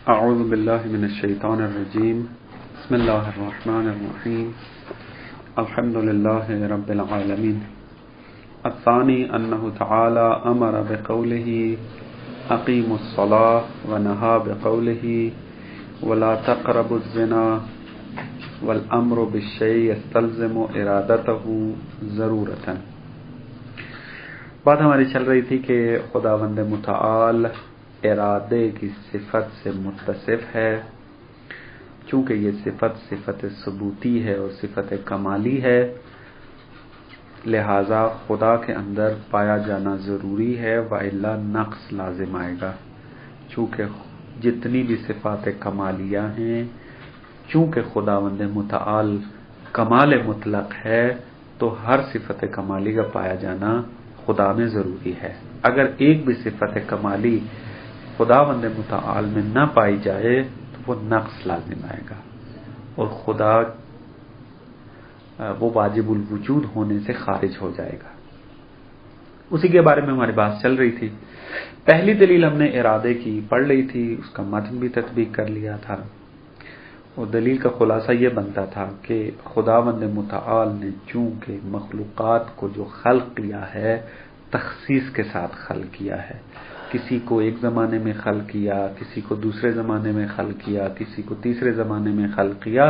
اعوذ باللہ من الشیطان الرجیم بسم اللہ الرحمن الرحیم الحمد للہ رب العالمین الثانی انہ تعالی امر بقولہ اقیموا الصلاة ونہا بقولہ ولا تقربوا الزنا والامر بالشیء یستلزم ارادتہ ضرورتا۔ بات ہماری چل رہی تھی کہ خداوند متعال ارادے کی صفت سے متصف ہے، چونکہ یہ صفت ثبوتی ہے اور صفت کمالی ہے، لہذا خدا کے اندر پایا جانا ضروری ہے وإلا نقص لازم آئے گا۔ چونکہ جتنی بھی صفات کمالیہ ہیں، چونکہ خداوند متعال کمال مطلق ہے تو ہر صفت کمالی کا پایا جانا خدا میں ضروری ہے۔ اگر ایک بھی صفت کمالی خداوند متعال میں نہ پائی جائے تو وہ نقص لازم آئے گا اور خدا وہ واجب الوجود ہونے سے خارج ہو جائے گا۔ اسی کے بارے میں ہماری بات چل رہی تھی۔ پہلی دلیل ہم نے ارادے کی پڑھ لی تھی، اس کا متن بھی تطبیق کر لیا تھا، اور دلیل کا خلاصہ یہ بنتا تھا کہ خداوند متعال نے چونکہ مخلوقات کو جو خلق کیا ہے تخصیص کے ساتھ خلق کیا ہے، کسی کو ایک زمانے میں خلق کیا، کسی کو دوسرے زمانے میں خلق کیا، کسی کو تیسرے زمانے میں خلق کیا،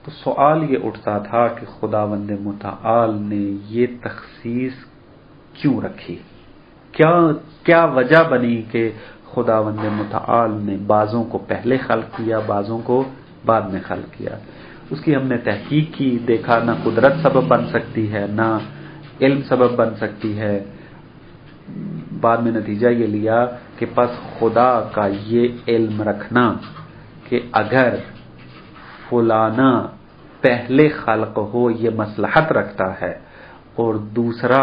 تو سوال یہ اٹھتا تھا کہ خداوند متعال نے یہ تخصیص کیوں رکھی؟ کیا وجہ بنی کہ خداوند متعال نے بعضوں کو پہلے خلق کیا، بعضوں کو بعد میں خلق کیا؟ اس کی ہم نے تحقیق کی، دیکھا نہ قدرت سبب بن سکتی ہے نہ علم سبب بن سکتی ہے۔ بعد میں نتیجہ یہ لیا کہ پس خدا کا یہ علم رکھنا کہ اگر فلانا پہلے خلق ہو یہ مصلحت رکھتا ہے اور دوسرا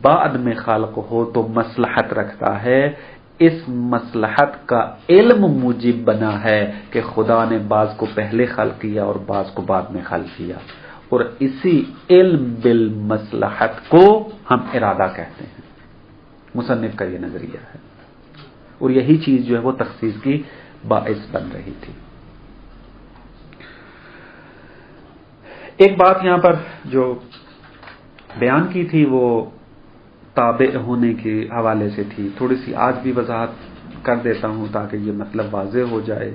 بعد میں خلق ہو تو مصلحت رکھتا ہے، اس مصلحت کا علم موجب بنا ہے کہ خدا نے بعض کو پہلے خلق کیا اور بعض کو بعد میں خلق کیا، اور اسی علم بالمصلحت کو ہم ارادہ کہتے ہیں۔ مصنف کا یہ نظریہ ہے، اور یہی چیز جو ہے وہ تخصیص کی باعث بن رہی تھی۔ ایک بات یہاں پر جو بیان کی تھی وہ تابع ہونے کے حوالے سے تھی، تھوڑی سی آج بھی وضاحت کر دیتا ہوں تاکہ یہ مطلب واضح ہو جائے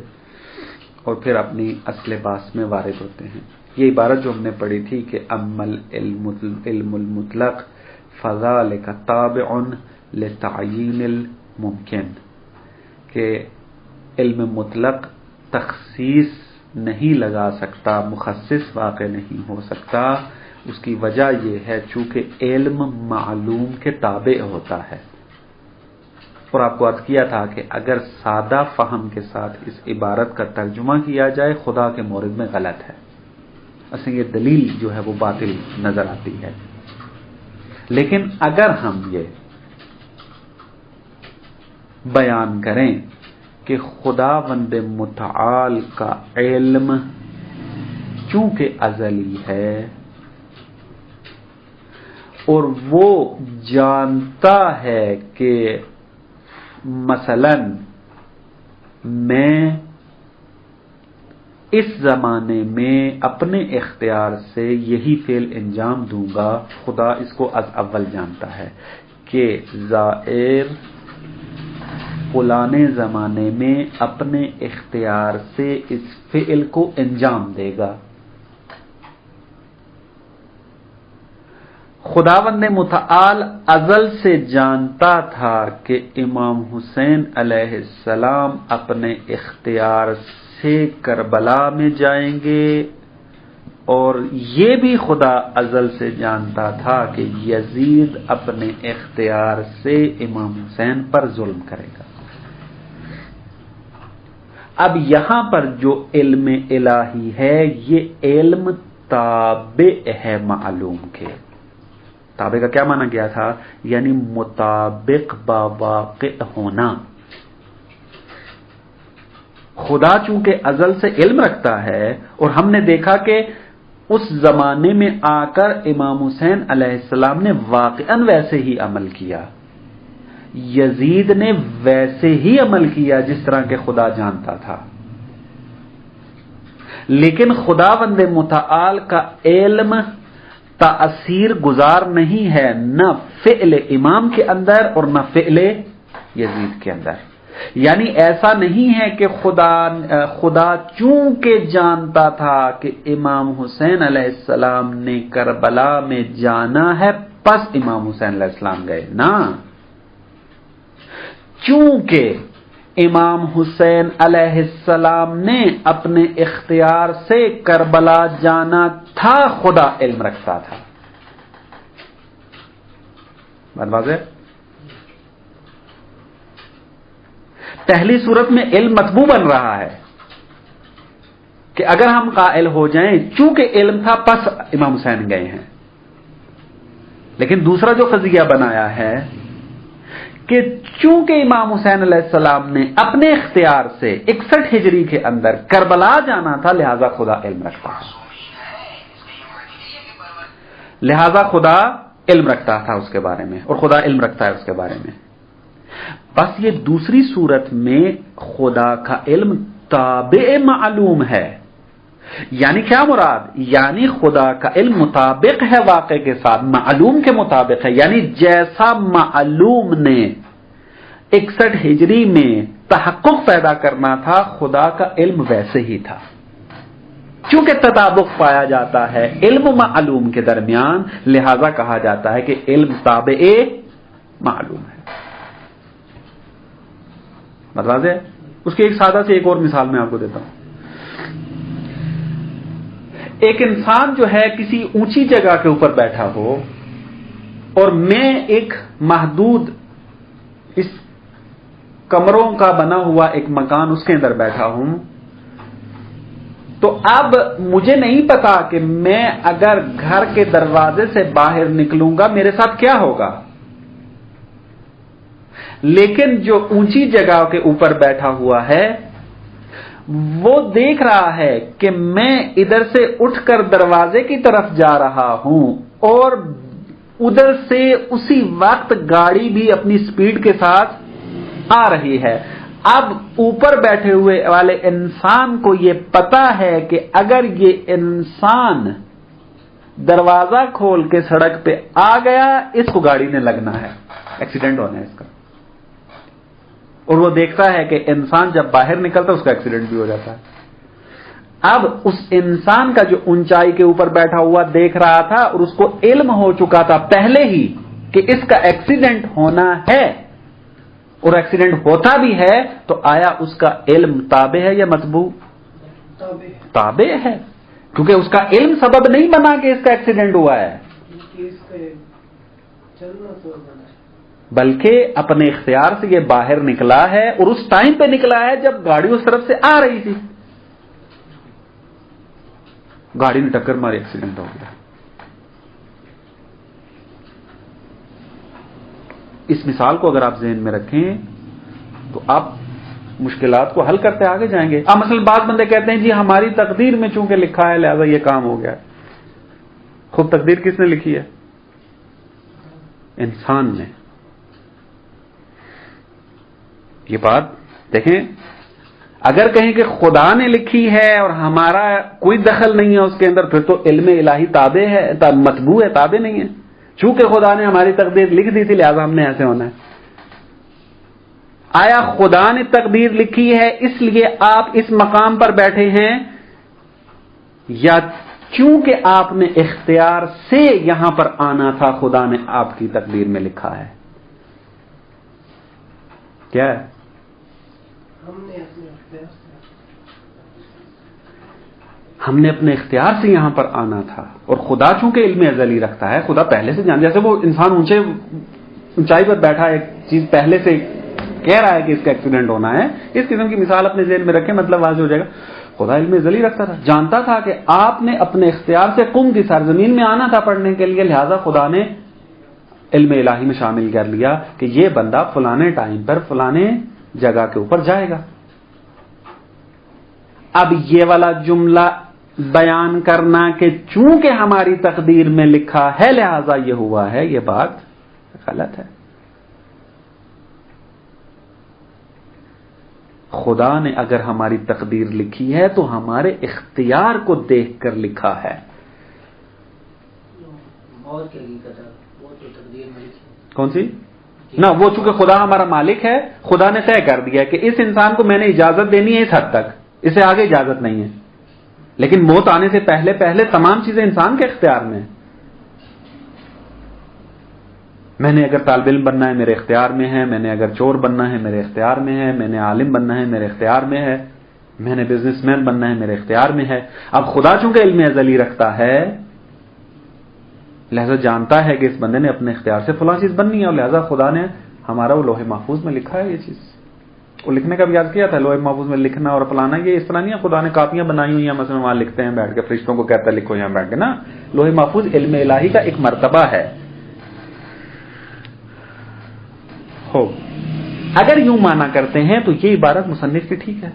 اور پھر اپنی اصل باس میں وارد ہوتے ہیں۔ یہ عبارت جو ہم نے پڑھی تھی کہ امل علم المطلق فذلک تابع لتعیین الممکن، کہ علم مطلق تخصیص نہیں لگا سکتا، مخصص واقع نہیں ہو سکتا۔ اس کی وجہ یہ ہے چونکہ علم معلوم کے تابع ہوتا ہے، اور آپ کو عرض کیا تھا کہ اگر سادہ فہم کے ساتھ اس عبارت کا ترجمہ کیا جائے خدا کے مورد میں غلط ہے، اصل یہ دلیل جو ہے وہ باطل نظر آتی ہے۔ لیکن اگر ہم یہ بیان کریں کہ خداوند متعال کا علم چونکہ ازلی ہے اور وہ جانتا ہے کہ مثلا میں اس زمانے میں اپنے اختیار سے یہی فعل انجام دوں گا، خدا اس کو از اول جانتا ہے کہ زائر فلانے زمانے میں اپنے اختیار سے اس فعل کو انجام دے گا۔ خداوند متعال ازل سے جانتا تھا کہ امام حسین علیہ السلام اپنے اختیار سے کربلا میں جائیں گے، اور یہ بھی خدا ازل سے جانتا تھا کہ یزید اپنے اختیار سے امام حسین پر ظلم کرے گا۔ اب یہاں پر جو علم الہی ہے یہ علم تابع ہے معلوم کے۔ تابع کا کیا مانا گیا تھا؟ یعنی مطابق با واقع ہونا۔ خدا چونکہ ازل سے علم رکھتا ہے، اور ہم نے دیکھا کہ اس زمانے میں آ کر امام حسین علیہ السلام نے واقعاً ویسے ہی عمل کیا، یزید نے ویسے ہی عمل کیا جس طرح کہ خدا جانتا تھا، لیکن خداوند متعال کا علم تاثیر گزار نہیں ہے، نہ فعل امام کے اندر اور نہ فعل یزید کے اندر۔ یعنی ایسا نہیں ہے کہ خدا چونکہ جانتا تھا کہ امام حسین علیہ السلام نے کربلا میں جانا ہے پس امام حسین علیہ السلام گئے، نہ، چونکہ امام حسین علیہ السلام نے اپنے اختیار سے کربلا جانا تھا، خدا علم رکھتا تھا۔ بات واضح؟ پہلی صورت میں علم مطبوع بن رہا ہے کہ اگر ہم قائل ہو جائیں چونکہ علم تھا پس امام حسین گئے ہیں، لیکن دوسرا جو قضیہ بنایا ہے کہ چونکہ امام حسین علیہ السلام نے اپنے اختیار سے 61 ہجری کے اندر کربلا جانا تھا، لہذا خدا علم رکھتا تھا، لہذا خدا علم رکھتا تھا اس کے بارے میں، اور خدا علم رکھتا ہے اس کے بارے میں۔ بس یہ دوسری صورت میں خدا کا علم تابع معلوم ہے، یعنی کیا مراد؟ یعنی خدا کا علم مطابق ہے واقع کے ساتھ، معلوم کے مطابق ہے، یعنی جیسا معلوم نے 61 ہجری میں تحقق پیدا کرنا تھا، خدا کا علم ویسے ہی تھا۔ چونکہ تطابق پایا جاتا ہے علم و معلوم کے درمیان، لہذا کہا جاتا ہے کہ علم تابع معلوم ہے۔ مطلب ہے اس کی ایک سادہ سی ایک اور مثال میں آپ کو دیتا ہوں۔ ایک انسان جو ہے کسی اونچی جگہ کے اوپر بیٹھا ہو اور میں ایک محدود اس کمروں کا بنا ہوا ایک مکان اس کے اندر بیٹھا ہوں، تو اب مجھے نہیں پتا کہ میں اگر گھر کے دروازے سے باہر نکلوں گا میرے ساتھ کیا ہوگا، لیکن جو اونچی جگہ کے اوپر بیٹھا ہوا ہے وہ دیکھ رہا ہے کہ میں ادھر سے اٹھ کر دروازے کی طرف جا رہا ہوں اور ادھر سے اسی وقت گاڑی بھی اپنی سپیڈ کے ساتھ آ رہی ہے۔ اب اوپر بیٹھے ہوئے والے انسان کو یہ پتا ہے کہ اگر یہ انسان دروازہ کھول کے سڑک پہ آ گیا اس کو گاڑی نے لگنا ہے، ایکسیڈنٹ ہونا ہے اس کا، اور وہ دیکھتا ہے کہ انسان جب باہر نکلتا ہے اس کا ایکسیڈنٹ بھی ہو جاتا ہے۔ اب اس انسان کا جو اونچائی کے اوپر بیٹھا ہوا دیکھ رہا تھا اور اس کو علم ہو چکا تھا پہلے ہی کہ اس کا ایکسیڈنٹ ہونا ہے اور ایکسیڈنٹ ہوتا بھی ہے، تو آیا اس کا علم تابع ہے یا مطبوع؟ تابع ہے، کیونکہ اس کا علم سبب نہیں بنا کہ اس کا ایکسیڈنٹ ہوا ہے، بلکہ اپنے اختیار سے یہ باہر نکلا ہے اور اس ٹائم پہ نکلا ہے جب گاڑی اس طرف سے آ رہی تھی، گاڑی نے ٹکر ماری، ایکسیڈنٹ ہو گیا۔ اس مثال کو اگر آپ ذہن میں رکھیں تو آپ مشکلات کو حل کرتے آگے جائیں گے۔ اب مثلا بعض بندے کہتے ہیں جی ہماری تقدیر میں چونکہ لکھا ہے لہذا یہ کام ہو گیا۔ خود تقدیر کس نے لکھی ہے؟ انسان نے۔ یہ بات دیکھیں، اگر کہیں کہ خدا نے لکھی ہے اور ہمارا کوئی دخل نہیں ہے اس کے اندر، پھر تو علم الہی تابع ہے، مطبوع ہے، تابع نہیں ہے۔ چونکہ خدا نے ہماری تقدیر لکھ دی تھی لہذا ہم نے ایسے ہونا ہے۔ آیا خدا نے تقدیر لکھی ہے اس لیے آپ اس مقام پر بیٹھے ہیں، یا چونکہ آپ نے اختیار سے یہاں پر آنا تھا خدا نے آپ کی تقدیر میں لکھا ہے؟ کیا ہے؟ ہم نے اپنے اختیار سے یہاں پر آنا تھا، اور خدا چونکہ علم ازلی رکھتا ہے، خدا پہلے سے جان، جیسے وہ انسان اونچائی پر بیٹھا ایک چیز پہلے سے کہہ رہا ہے کہ اس کا ایکسیڈنٹ ہونا ہے، اس قسم کی مثال اپنے ذہن میں رکھیں، مطلب واضح ہو جائے گا۔ خدا علم ازلی رکھتا تھا، جانتا تھا کہ آپ نے اپنے اختیار سے قم کی سرزمین میں آنا تھا پڑھنے کے لیے، لہذا خدا نے علم الہی میں شامل کر لیا کہ یہ بندہ فلانے ٹائم پر فلانے جگہ کے اوپر جائے گا۔ اب یہ والا جملہ بیان کرنا کہ چونکہ ہماری تقدیر میں لکھا ہے لہذا یہ ہوا ہے، یہ بات غلط ہے۔ خدا نے اگر ہماری تقدیر لکھی ہے تو ہمارے اختیار کو دیکھ کر لکھا ہے. موت کی حقیقت ہے وہ تو تقدیر میں لکھی. کون سی؟ نہ، وہ چونکہ خدا ہمارا مالک ہے، خدا نے طے کر دیا کہ اس انسان کو میں نے اجازت دینی ہے اس حد تک، اسے آگے اجازت نہیں ہے. لیکن موت آنے سے پہلے پہلے تمام چیزیں انسان کے اختیار میں ہیں. میں نے اگر طالب علم بننا ہے میرے اختیار میں ہے، میں نے اگر چور بننا ہے میرے اختیار میں ہے، میں نے عالم بننا ہے میرے اختیار میں ہے، میں نے بزنس مین بننا ہے میرے اختیار میں ہے. اب خدا چونکہ علم ازلی رکھتا ہے، لہذا جانتا ہے کہ اس بندے نے اپنے اختیار سے فلاں چیز بننی ہے، اور لہذا خدا نے ہمارا وہ لوح محفوظ میں لکھا ہے. یہ چیز وہ لکھنے کا بھی یاد کیا تھا، لوح محفوظ میں لکھنا اور فلانا، یہ اس طرح نہیں ہے خدا نے کاپیاں بنائی ہوئی ہیں مثلا وہاں لکھتے ہیں بیٹھ کے، فرشتوں کو کہتا ہے لکھو یہاں بیٹھ کے. نا، لوح محفوظ علم الہی کا ایک مرتبہ ہے. ہو اگر یوں مانا کرتے ہیں تو یہ عبارت مصنف کی ٹھیک ہے،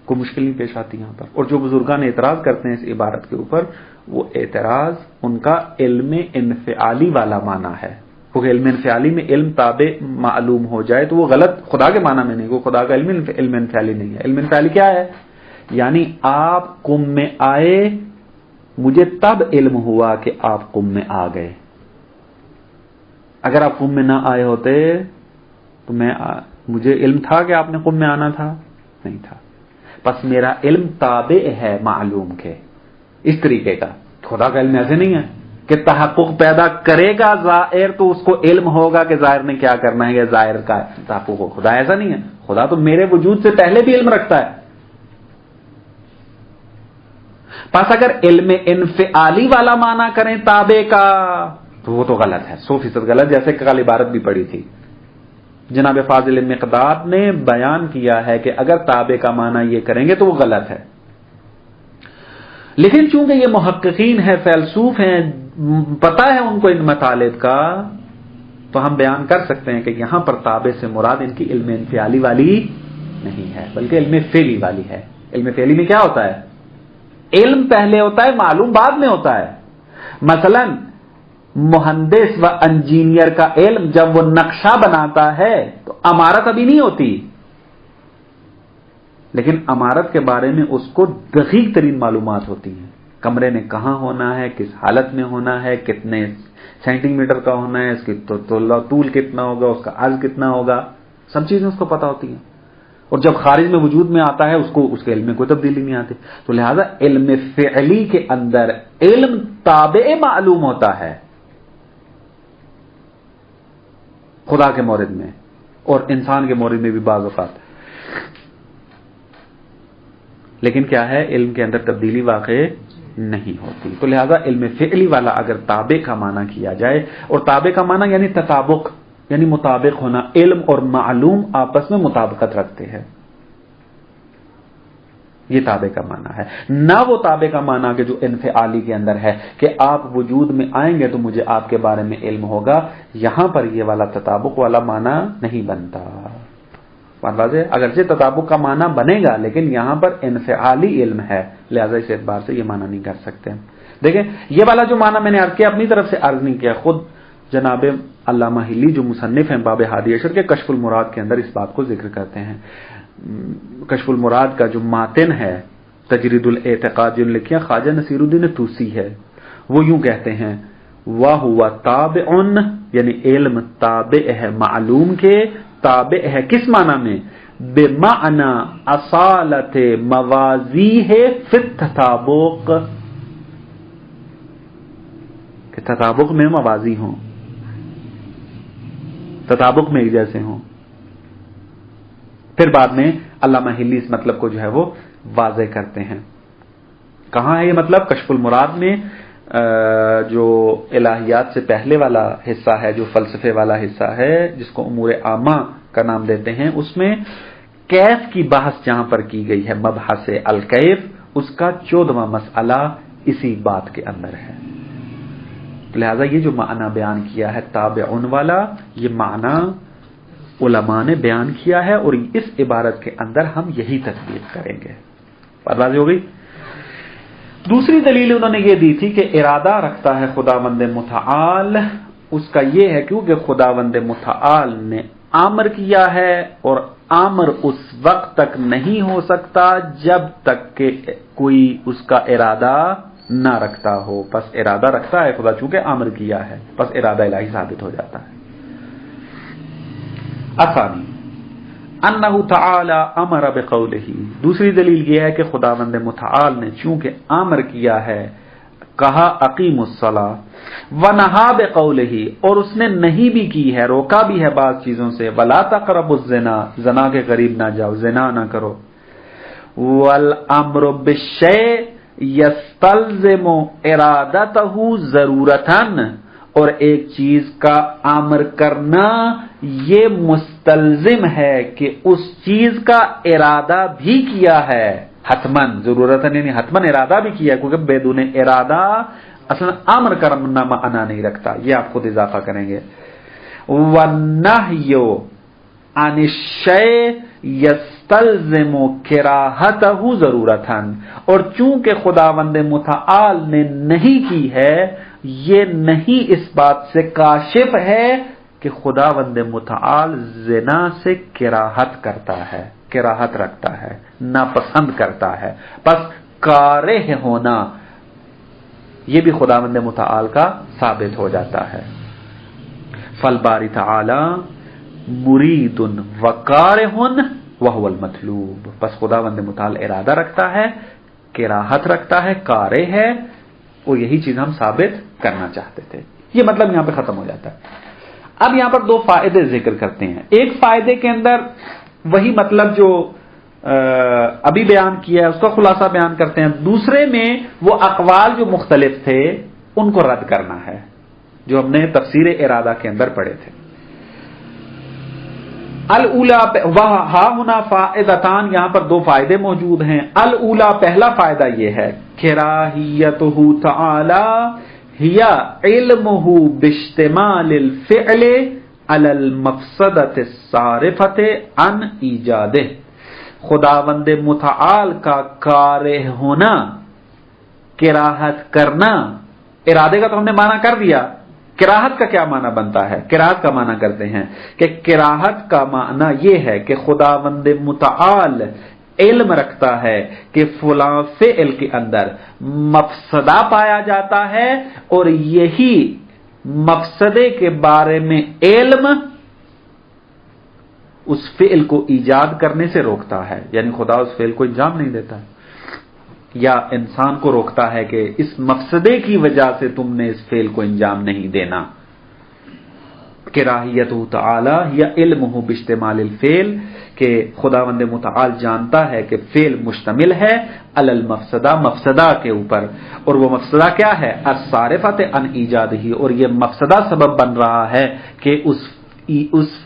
کوئی مشکل نہیں پیش آتی یہاں پر. اور جو بزرگان اعتراض کرتے ہیں اس عبارت کے اوپر، وہ اعتراض ان کا علم انفعالی والا معنی ہے. کیونکہ علم انفعالی میں علم تابع معلوم ہو جائے تو وہ غلط، خدا کے معنی میں نہیں، وہ خدا کا علم انفعالی نہیں ہے. علم انفعالی کیا ہے؟ یعنی آپ قم میں آئے، مجھے تب علم ہوا کہ آپ قم میں آ گئے. اگر آپ قم میں نہ آئے ہوتے تو مجھے علم تھا کہ آپ نے قم میں آنا تھا؟ نہیں تھا. بس میرا علم تابع ہے معلوم کے، اس طریقے کا. خدا کا علم ایسے نہیں ہے کہ تحقق پیدا کرے گا ظاہر تو اس کو علم ہوگا کہ ظاہر نے کیا کرنا ہے یا ظاہر کا تحقق ہو. خدا ایسا نہیں ہے. خدا تو میرے وجود سے پہلے بھی علم رکھتا ہے. بس اگر علم انفعالی والا معنی کریں تابع کا تو وہ تو غلط ہے، 100% غلط. جیسے کل عبارت بھی پڑھی تھی، جناب فاضل مقداد نے بیان کیا ہے کہ اگر تابع کا معنی یہ کریں گے تو وہ غلط ہے. لیکن چونکہ یہ محققین ہیں، فیلسوف ہیں، پتہ ہے ان کو ان مطالب کا، تو ہم بیان کر سکتے ہیں کہ یہاں پر تابع سے مراد ان کی علم انفعالی والی نہیں ہے بلکہ علم فعلی والی ہے. علم فعلی میں کیا ہوتا ہے؟ علم پہلے ہوتا ہے، معلوم بعد میں ہوتا ہے. مثلا مہندس و انجینئر کا علم جب وہ نقشہ بناتا ہے تو عمارت ابھی نہیں ہوتی، لیکن عمارت کے بارے میں اس کو دقیق ترین معلومات ہوتی ہیں. کمرے نے کہاں ہونا ہے، کس حالت میں ہونا ہے، کتنے سینٹی میٹر کا ہونا ہے، اس کی طول کتنا ہوگا، اس کا عرض کتنا ہوگا، سب چیزیں اس کو پتا ہوتی ہیں. اور جب خارج میں وجود میں آتا ہے اس کے علم میں کوئی تبدیلی نہیں آتی. تو لہذا علم فعلی کے اندر علم تابع معلوم ہوتا ہے خدا کے مورد میں، اور انسان کے مورد میں بھی بعض اوقات. لیکن کیا ہے، علم کے اندر تبدیلی واقع نہیں ہوتی. تو لہذا علم فعلی والا اگر تابع کا معنی کیا جائے، اور تابع کا معنی یعنی تطابق، یعنی مطابق ہونا، علم اور معلوم آپس میں مطابقت رکھتے ہیں، یہ تابع کا معنی ہے. نہ وہ تابع کا معنی کہ جو انفعالی کے اندر ہے کہ آپ وجود میں آئیں گے تو مجھے آپ کے بارے میں علم ہوگا. یہاں پر یہ والا تطابق والا معنی نہیں بنتا. واضح؟ اگرچہ تطابق کا معنی بنے گا لیکن یہاں پر انفعالی علم ہے، لہذا اس اعتبار سے یہ معنی نہیں کر سکتے. دیکھیں یہ والا جو معنی میں نے عرض کیا، اپنی طرف سے عرض نہیں کیا، خود جناب علامہ ہلی جو مصنف ہیں باب ہادی عشر کے کشف المراد کے اندر اس بات کو ذکر کرتے ہیں. کشف المراد کا جو ماتن ہے تجرید الاعتقاد جو لکھیا خواجہ نصیر الدین طوسی ہے، وہ یوں کہتے ہیں وَهُوَ تَابِعٌ، یعنی علم تابع ہے معلوم کے. تابع ہے کس معنی میں؟ بمعنی اصالت موازیہ فی التطابق، کہ تطابق میں موازی ہوں، تطابق میں ایک جیسے ہوں. پھر بعد میں علامہ ہلی اس مطلب کو جو ہے وہ واضح کرتے ہیں. کہاں ہے یہ مطلب؟ کشف المراد میں جو الہیات سے پہلے والا حصہ ہے، جو فلسفے والا حصہ ہے جس کو امور عامہ کا نام دیتے ہیں، اس میں کیف کی بحث جہاں پر کی گئی ہے، مبحث الکیف، اس کا 14واں مسئلہ اسی بات کے اندر ہے. لہذا یہ جو معنی بیان کیا ہے تابعون والا، یہ معنی علماء نے بیان کیا ہے اور اس عبارت کے اندر ہم یہی تطبیق کریں گے. بات واضح ہو گئی؟ دوسری دلیل انہوں نے یہ دی تھی کہ ارادہ رکھتا ہے خداوند متعال، اس کا یہ ہے کیونکہ خداوند متعال نے آمر کیا ہے اور آمر اس وقت تک نہیں ہو سکتا جب تک کہ کوئی اس کا ارادہ نہ رکھتا ہو. پس ارادہ رکھتا ہے خدا چونکہ آمر کیا ہے، پس ارادہ الہی ثابت ہو جاتا ہے. الثانی انہ تعالی امر بقولہ، دوسری دلیل یہ ہے کہ خداوند متعال نے چونکہ آمر کیا ہے، کہا اقیم الصلاۃ ونہا بقولہ، اور اس نے نہیں بھی کی ہے، روکا بھی ہے بعض چیزوں سے، ولا تقربوا الزنا، زنا کے قریب نہ جاؤ، زنا نہ کرو. والامر بالشیء یستلزم ارادتہ ضرورتاً، اور ایک چیز کا امر کرنا یہ مستلزم ہے کہ اس چیز کا ارادہ بھی کیا ہے، حتماً، ضرورتاً یعنی حتماً ارادہ بھی کیا ہے، کیونکہ بدون ارادہ اصلا امر کرنا معنی نہیں رکھتا. یہ آپ خود اضافہ کریں گے. والنہی عن الشیء یستلزم کراہتہ ضرورتاً، اور چونکہ خداوند متعال نے نہیں کی ہے، یہ نہیں اس بات سے کاشف ہے کہ خداوند متعال زنا سے کراہت کرتا ہے، کراہت رکھتا ہے، ناپسند کرتا ہے. پس کارہ ہونا یہ بھی خداوند متعال کا ثابت ہو جاتا ہے. فالباری تعالی مرید وکارہ وہو المطلوب، پس خداوند متعال ارادہ رکھتا ہے، کراہت رکھتا ہے، کارہ ہے، اور یہی چیز ہم ثابت کرنا چاہتے تھے. یہ مطلب یہاں پہ ختم ہو جاتا ہے. اب یہاں پر دو فائدے ذکر کرتے ہیں. ایک فائدے کے اندر وہی مطلب جو ابھی بیان کیا ہے اس کا خلاصہ بیان کرتے ہیں. دوسرے میں وہ اقوال جو مختلف تھے ان کو رد کرنا ہے، جو ہم نے تفسیر ارادہ کے اندر پڑھے تھے. الاولا ہا ہونا فائدتان، یہاں پر دو فائدے موجود ہیں. الاولا پہلا فائدہ یہ ہے کراہیتہ تعالی ہی علمہ باشتمال الفعل علی المفسدۃ الصارفۃ عن ایجادہ، خداوند متعال کا کارہ ہونا، کراہت کرنا. ارادے کا تو ہم نے معنی کر دیا، کراہت کا کیا معنی بنتا ہے؟ کراہت کا معنی کرتے ہیں کہ کراہت کا معنی یہ ہے کہ خداوند متعال علم رکھتا ہے کہ فلاں فعل کے اندر مفسدہ پایا جاتا ہے، اور یہی مفسدے کے بارے میں علم اس فعل کو ایجاد کرنے سے روکتا ہے. یعنی خدا اس فعل کو انجام نہیں دیتا ہے، یا انسان کو روکتا ہے کہ اس مفسدے کی وجہ سے تم نے اس فعل کو انجام نہیں دینا. کراہیتہ تعالی یا علمہ باشتمال الفعل، کہ خداوند متعال جانتا ہے کہ فعل مشتمل ہے علی المفسدہ، مفسدہ کے اوپر، اور وہ مفسدہ کیا ہے؟ الصارفۃ عن ایجادہ، اور یہ مفسدہ سبب بن رہا ہے کہ اس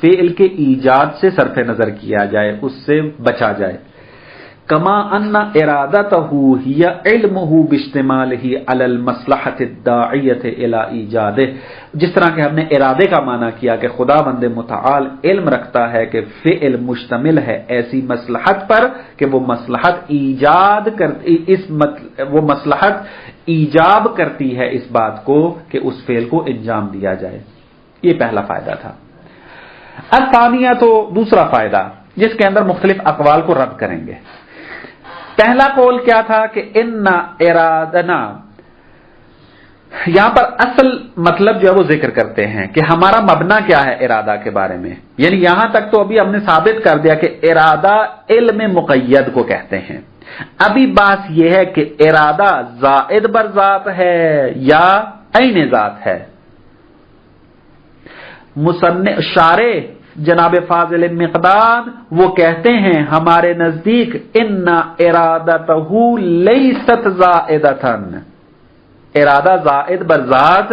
فعل کے ایجاد سے صرف نظر کیا جائے، اس سے بچا جائے. کما ان ارادتہ ہی علمہ باشتمالہ علی المصلحۃ الداعیۃ الی ایجادہ، جس طرح کہ ہم نے ارادے کا معنی کیا کہ خداوند متعال علم رکھتا ہے کہ فعل مشتمل ہے ایسی مصلحت پر کہ وہ مصلحت ایجاد کرتی، وہ مصلحت ایجاب کرتی ہے اس بات کو کہ اس فعل کو انجام دیا جائے. یہ پہلا فائدہ تھا. الثانیہ تو دوسرا فائدہ جس کے اندر مختلف اقوال کو رد کریں گے. پہلا قول کیا تھا کہ ان ارادنا، یہاں پر اصل مطلب جو ہے وہ ذکر کرتے ہیں کہ ہمارا مبنا کیا ہے ارادہ کے بارے میں. یعنی یہاں تک تو ابھی ہم نے ثابت کر دیا کہ ارادہ علم مقید کو کہتے ہیں. ابھی بات یہ ہے کہ ارادہ زائد بر ذات ہے یا عین ذات ہے. مصنف شارح جناب فاضل مقداد وہ کہتے ہیں ہمارے نزدیک ان ارادتہ لیست زائدۃ، ارادہ زائد بر ذات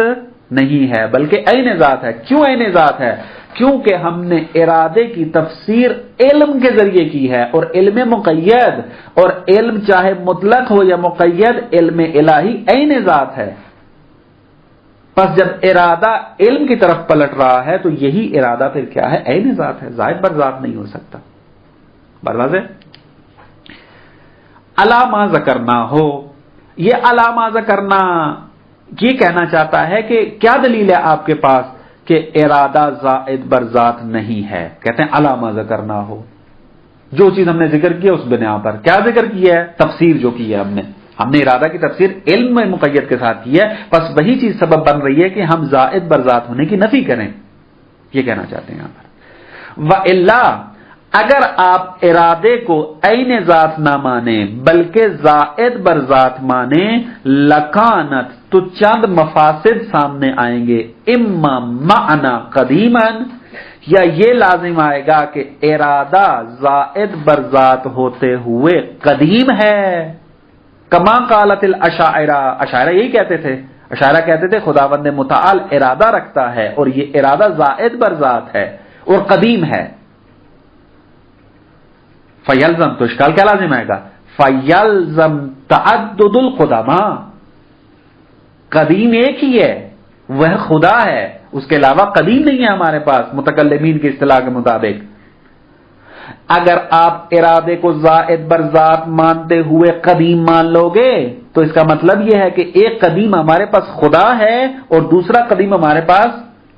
نہیں ہے بلکہ عین ذات ہے. کیوں عین ذات ہے؟ کیونکہ ہم نے ارادے کی تفسیر علم کے ذریعے کی ہے، اور علم مقید، اور علم چاہے مطلق ہو یا مقید، علم الہی عین ذات ہے. پس جب ارادہ علم کی طرف پلٹ رہا ہے تو یہی ارادہ پھر کیا ہے؟ عین ذات ہے، زائد بر ذات نہیں ہو سکتا. برواز ہے. علامہ ذکرنا ہو، یہ علامہ ذکرنا یہ کہنا چاہتا ہے کہ کیا دلیل ہے آپ کے پاس کہ ارادہ زائد بر ذات نہیں ہے، کہتے ہیں علامہ ذکرنا ہو، جو چیز ہم نے ذکر کیا اس بنا پر. کیا ذکر کیا ہے؟ تفسیر جو کی ہے ہم نے ارادہ کی تفسیر علم مقید کے ساتھ کی ہے، بس وہی چیز سبب بن رہی ہے کہ ہم زائد بر ذات ہونے کی نفی کریں، یہ کہنا چاہتے ہیں یہاں پر. وَإِلَّا اگر آپ ارادے کو عین ذات نہ مانیں بلکہ زائد بر ذات مانیں، لکانت تو چند مفاسد سامنے آئیں گے. اما معنی قدیماً، یا یہ لازم آئے گا کہ ارادہ زائد بر ذات ہوتے ہوئے قدیم ہے. کما قالت الاشاعرہ، اشاعرہ یہی کہتے تھے، اشاعرہ کہتے تھے خداوند متعال ارادہ رکھتا ہے اور یہ ارادہ زائد بر ذات ہے اور قدیم ہے. فیلزم تو اشکال کیا لازم آئے گا؟ فیلزم تعدد القدماء، قدیم ایک ہی ہے، وہ خدا ہے، اس کے علاوہ قدیم نہیں ہے ہمارے پاس متکلمین کی اصطلاح کے مطابق. اگر آپ ارادے کو زائد بر ذات مانتے ہوئے قدیم مان لو گے تو اس کا مطلب یہ ہے کہ ایک قدیم ہمارے پاس خدا ہے اور دوسرا قدیم ہمارے پاس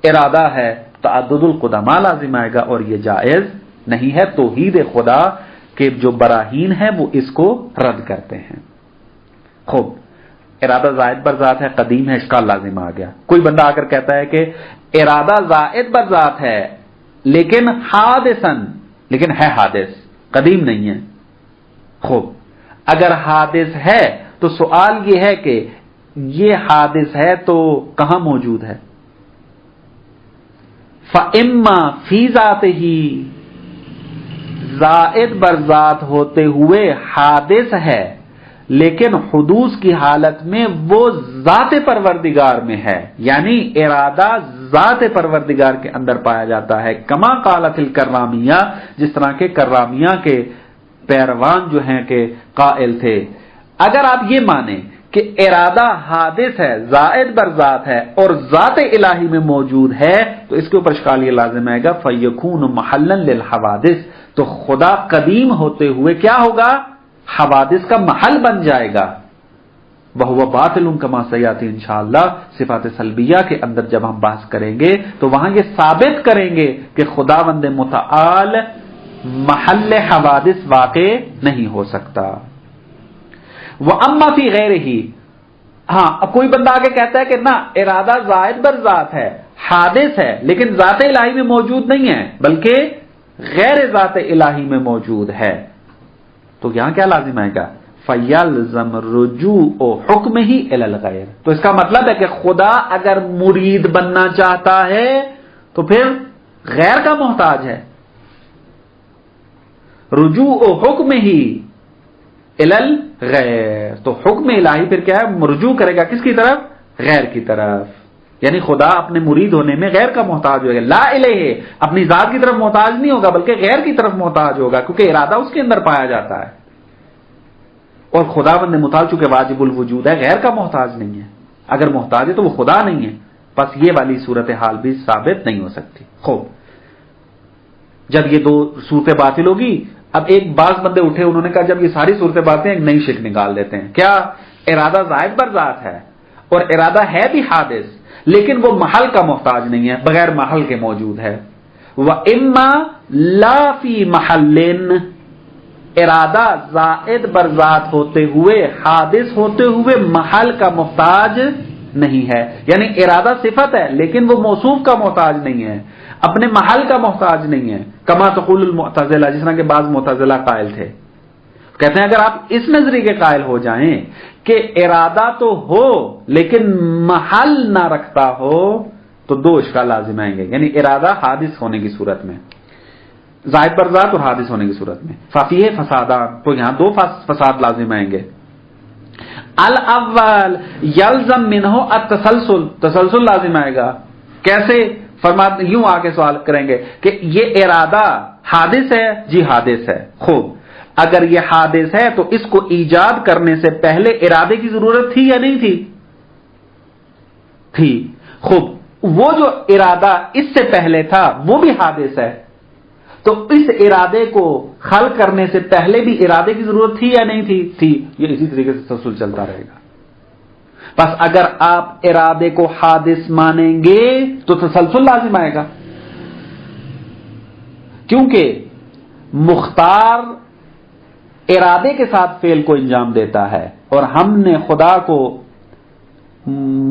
ارادہ ہے. تعدد القدماء لازم آئے گا اور یہ جائز نہیں ہے. توحید خدا کے جو براہین ہیں وہ اس کو رد کرتے ہیں. خوب، ارادہ زائد بر ذات ہے، قدیم ہے، اشکال لازم آ گیا. کوئی بندہ آ کر کہتا ہے کہ ارادہ زائد بر ذات ہے لیکن حادثن، لیکن ہے حادث، قدیم نہیں ہے. خوب، اگر حادث ہے تو سوال یہ ہے کہ یہ حادث ہے تو کہاں موجود ہے؟ فَإِمَّا فِي ذَاتِهِ، زائد بر ذات ہوتے ہوئے حادث ہے لیکن حدوث کی حالت میں وہ ذات پروردگار میں ہے، یعنی ارادہ ذات پروردگار کے اندر پایا جاتا ہے. کما قالت الکرامیہ، جس طرح کے کرامیہ کے پیروان جو ہیں کہ قائل تھے. اگر آپ یہ مانیں کہ ارادہ حادث ہے، زائد بر ذات ہے اور ذات الہی میں موجود ہے تو اس کے اوپر اشکال یہ لازم آئے گا فیکون محلا للحوادث، تو خدا قدیم ہوتے ہوئے کیا ہوگا؟ حوادث کا محل بن جائے گا. وَهُوَ بَاطِلٌ كَمَا سَيَأْتِي انشاءاللہ صفات سلبیہ کے اندر جب ہم بحث کریں گے تو وہاں یہ ثابت کریں گے کہ خداوند متعال محل حوادث واقع نہیں ہو سکتا. وَأَمَّا فِي غَيْرِهِ، ہاں اب کوئی بندہ آگے کہتا ہے کہ نہ، ارادہ زائد بر ذات ہے، حادث ہے لیکن ذات الہی میں موجود نہیں ہے بلکہ غیر ذات الہی میں موجود ہے. تو یہاں کیا لازم آئے گا؟ فَيَلْزَمْ رُجُوعُ حُكْمِهِ إِلَى الْغَيْرِ، تو اس کا مطلب ہے کہ خدا اگر مرید بننا چاہتا ہے تو پھر غیر کا محتاج ہے. رجوع حُكْمِهِ إِلَى الْغَيْرِ، تو حکم الہی پھر کیا ہے؟ رجوع کرے گا کس کی طرف؟ غیر کی طرف. یعنی خدا اپنے مرید ہونے میں غیر کا محتاج ہوگا. لا الہ، اپنی ذات کی طرف محتاج نہیں ہوگا بلکہ غیر کی طرف محتاج ہوگا کیونکہ ارادہ اس کے اندر پایا جاتا ہے. اور خداوند متعال چونکہ واجب الوجود ہے، غیر کا محتاج نہیں ہے. اگر محتاج ہے تو وہ خدا نہیں ہے. بس یہ والی صورتحال بھی ثابت نہیں ہو سکتی. خوب، جب یہ دو صورتیں باطل ہوگی، اب ایک بعض بندے اٹھے، انہوں نے کہا جب یہ ساری صورتیں باتیں ایک نئی شکل نکال دیتے ہیں. کیا؟ ارادہ زائد بر ذات ہے اور ارادہ ہے بھی حادث لیکن وہ محل کا محتاج نہیں ہے، بغیر محل کے موجود ہے. وَإِمَّا لَا فِي مَحَلٍ، ارادہ زائد بر ذات ہوتے ہوئے، حادث ہوتے ہوئے محل کا محتاج نہیں ہے. یعنی ارادہ صفت ہے لیکن وہ موصوف کا محتاج نہیں ہے، اپنے محل کا محتاج نہیں ہے. کما تقول المعتزلہ، جس طرح کے بعض معتزلہ قائل تھے. کہتے ہیں اگر آپ اس نظریے کے قائل ہو جائیں کہ ارادہ تو ہو لیکن محل نہ رکھتا ہو تو دو اشکال لازم آئیں گے. یعنی ارادہ حادث ہونے کی صورت میں، زائد بر ذات اور حادث ہونے کی صورت میں ففیہ فسادان، تو یہاں دو فساد لازم آئیں گے. الاول یلزم منہ التسلسل، تسلسل لازم آئے گا. کیسے؟ فرماتے یوں آ کے سوال کریں گے کہ یہ ارادہ حادث ہے؟ جی حادث ہے. خوب، اگر یہ حادث ہے تو اس کو ایجاد کرنے سے پہلے ارادے کی ضرورت تھی یا نہیں تھی؟ تھی. خوب، وہ جو ارادہ اس سے پہلے تھا وہ بھی حادث ہے، تو اس ارادے کو خلق کرنے سے پہلے بھی ارادے کی ضرورت تھی یا نہیں تھی؟ تھی. یہ اسی طریقے سے تسلسل چلتا رہے گا. بس اگر آپ ارادے کو حادث مانیں گے تو تسلسل لازم آئے گا، کیونکہ مختار ارادے کے ساتھ فعل کو انجام دیتا ہے، اور ہم نے خدا کو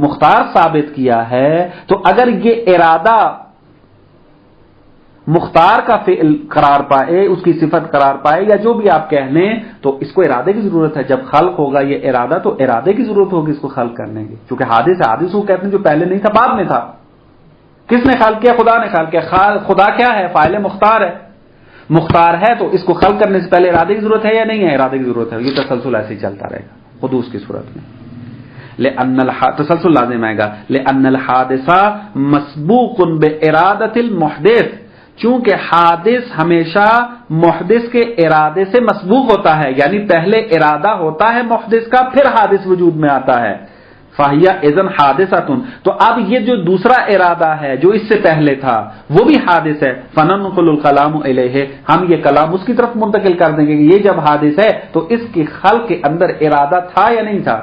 مختار ثابت کیا ہے، تو اگر یہ ارادہ مختار کا فعل قرار پائے، اس کی صفت قرار پائے، یا جو بھی آپ کہہ لیں، تو اس کو ارادے کی ضرورت ہے۔ جب خلق ہوگا یہ ارادہ تو ارادے کی ضرورت ہوگی اس کو خلق کرنے کی، کیونکہ حادث ہے۔ حادث وہ کہتے ہیں جو پہلے نہیں تھا، بعد میں تھا۔ کس نے خلق کیا؟ خدا نے خلق کیا۔ خدا کیا ہے؟ فاعل مختار ہے۔ مختار ہے تو اس کو خلق کرنے سے پہلے ارادے کی ضرورت ہے یا نہیں ہے؟ ارادے کی ضرورت ہے۔ یہ تسلسل ایسے ہی چلتا رہے گا حدوث کی صورت میں۔ تسلسل لازم آئے گا۔ لأن الحادث مسبوق بإرادة المحدث، چونکہ حادث ہمیشہ محدث کے ارادے سے مسبوق ہوتا ہے، یعنی پہلے ارادہ ہوتا ہے محدث کا، پھر حادث وجود میں آتا ہے۔ فَهِيَ إِذًا حَادِثَةٌ، تو اب یہ جو دوسرا ارادہ ہے جو اس سے پہلے تھا وہ بھی حادث ہے۔ فَنَنْقُلُ الْكَلَامُ إِلَيْهِ، ہم یہ کلام اس کی طرف منتقل کر دیں گے کہ یہ جب حادث ہے تو اس کی خلق کے اندر ارادہ تھا یا نہیں تھا۔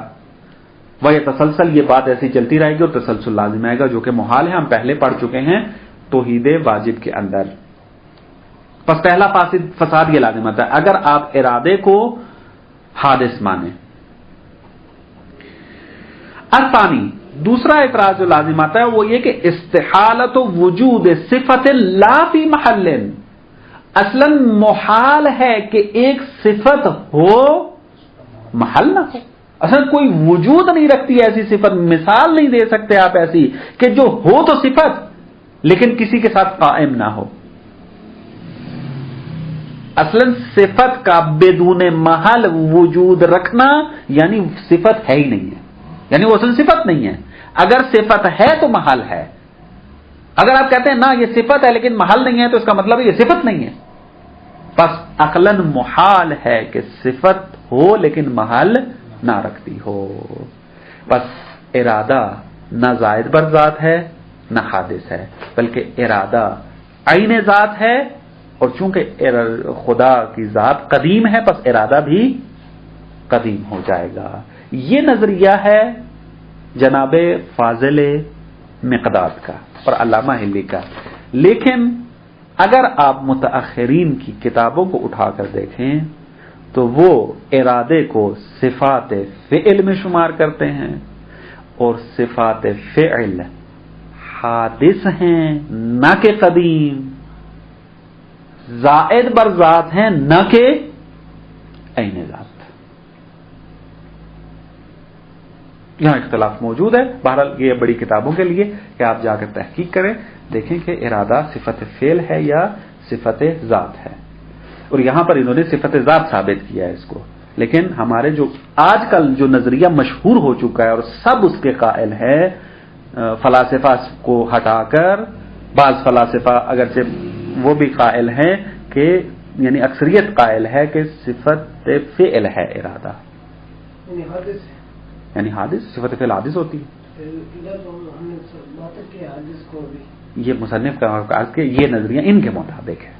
وہ یہ تسلسل، یہ بات ایسی چلتی رہے گی اور تسلسل لازم آئے گا، جو کہ محال ہے، ہم پہلے پڑھ چکے ہیں توحید واجب کے اندر۔ پس پہلا فساد یہ لازم آتا ہے اگر آپ ارادے کو حادث مانیں۔ الثانی، دوسرا اعتراض جو لازم آتا ہے وہ یہ کہ استحالت وجود صفت لا فی محل، اصلا محال ہے کہ ایک صفت ہو محل نہ ہو، اصلا کوئی وجود نہیں رکھتی ایسی صفت، مثال نہیں دے سکتے آپ ایسی کہ جو ہو تو صفت لیکن کسی کے ساتھ قائم نہ ہو۔ اصلا صفت کا بدون محل وجود رکھنا یعنی صفت ہے ہی نہیں ہے، یعنی وہ اصل صفت نہیں ہے۔ اگر صفت ہے تو محل ہے، اگر آپ کہتے ہیں نا یہ صفت ہے لیکن محل نہیں ہے تو اس کا مطلب یہ صفت نہیں ہے۔ پس عقلاً محال ہے کہ صفت ہو لیکن محل نہ رکھتی ہو۔ پس ارادہ نہ زائد بر ذات ہے نہ حادث ہے، بلکہ ارادہ عین ذات ہے، اور چونکہ خدا کی ذات قدیم ہے پس ارادہ بھی قدیم ہو جائے گا۔ یہ نظریہ ہے جناب فاضل مقداد کا اور علامہ ہلی کا، لیکن اگر آپ متأخرین کی کتابوں کو اٹھا کر دیکھیں تو وہ ارادے کو صفات فعل میں شمار کرتے ہیں، اور صفات فعل حادث ہیں نہ کہ قدیم، زائد بر ذات ہیں نہ کہ عین ذات۔ یہاں اختلاف موجود ہے، بہرحال یہ بڑی کتابوں کے لیے کہ آپ جا کر تحقیق کریں، دیکھیں کہ ارادہ صفت فعل ہے یا صفت ذات ہے، اور یہاں پر انہوں نے صفت ذات ثابت کیا ہے اس کو۔ لیکن ہمارے جو آج کل جو نظریہ مشہور ہو چکا ہے اور سب اس کے قائل ہیں، فلاسفہ کو ہٹا کر بعض فلاسفہ اگرچہ وہ بھی قائل ہیں کہ یعنی اکثریت قائل ہے کہ صفت فعل ہے ارادہ، یعنی حادث، صفت فعل حادث ہوتی ہے۔ یہ مصنف کا عرض کہ یہ نظریہ ان کے مطابق ہے۔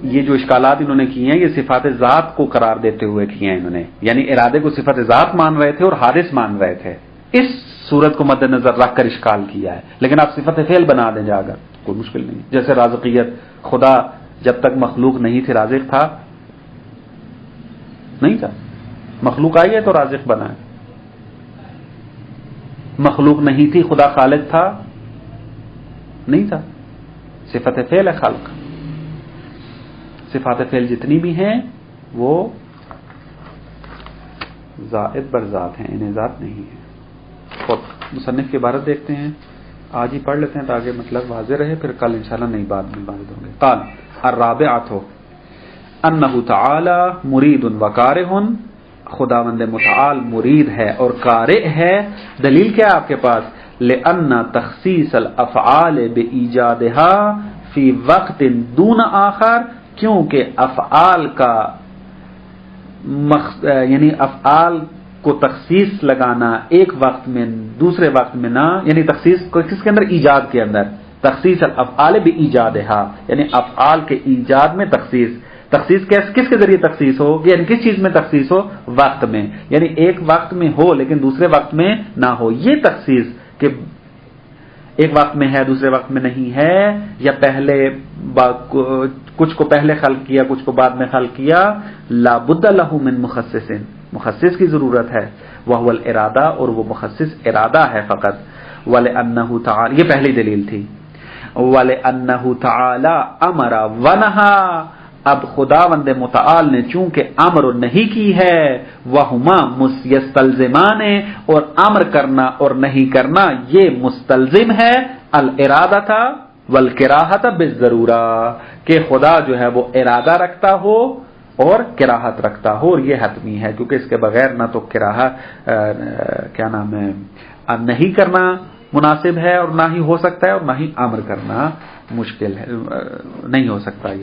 یہ جو اشکالات انہوں نے کیے ہیں یہ صفات ذات کو قرار دیتے ہوئے کیے ہیں انہوں نے، یعنی ارادے کو صفت ذات مان رہے تھے اور حادث مان رہے تھے، اس صورت کو مد نظر رکھ کر اشکال کیا ہے۔ لیکن آپ صفت فعل بنا دیں جا کر کوئی مشکل نہیں، جیسے رازقیت، خدا جب تک مخلوق نہیں تھی رازق تھا نہیں تھا، مخلوق آئی ہے تو رازق بنا ہے، مخلوق نہیں تھی خدا خالق تھا نہیں تھا، صفت فعل ہے خلق۔ صفات فعل جتنی بھی ہیں وہ زائد بر ذات ہیں، انہیں ذات نہیں ہے۔ اور مصنف کی عبارت دیکھتے ہیں، آج ہی پڑھ لیتے ہیں تاکہ مطلب واضح رہے، پھر کل انشاءاللہ نئی بات میں بات ہوں گے۔ قال الرابعۃ انہ تعالی مرید و کارہ، خداوند متعال مرید ہے اور کارہ ہے۔ دلیل کیا ہے آپ کے پاس؟ لأن تخصیص الافعال بایجادها فی وقت دون آخر، کیونکہ افعال کا یعنی افعال کو تخصیص لگانا ایک وقت میں دوسرے وقت میں نہ، یعنی تخصیص کس کے اندر؟ ایجاد کے اندر، تخصیص الافعال بایجادها، یعنی افعال کے ایجاد میں تخصیص، تخصیص کس کے ذریعے تخصیص ہو، یعنی کس چیز میں تخصیص ہو؟ وقت میں، یعنی ایک وقت میں ہو لیکن دوسرے وقت میں نہ ہو، یہ تخصیص کہ ایک وقت میں ہے دوسرے وقت میں نہیں ہے، یا پہلے کچھ کو پہلے خلق کیا کچھ کو بعد میں خلق کیا. لا بد لہ من مخصص، مخصص کی ضرورت ہے، وہو الارادہ، اور وہ مخصص ارادہ ہے فقط. ولأنہ تعالی، یہ پہلی دلیل تھی. ولأنہ تعالی امر ونہا، اب خداوند متعال نے چونکہ امر نہیں کی ہے، وہما یستلزمان، اور امر کرنا اور نہیں کرنا یہ مستلزم ہے، الارادۃ والکراہۃ بالضرورہ، کہ خدا جو ہے وہ ارادہ رکھتا ہو اور کراہت رکھتا ہو، اور یہ حتمی ہے کیونکہ اس کے بغیر نہ تو کراہت کیا نام ہے نہیں کرنا مناسب ہے اور نہ ہی ہو سکتا ہے، اور نہ ہی امر کرنا مشکل ہے، نہیں ہو سکتا.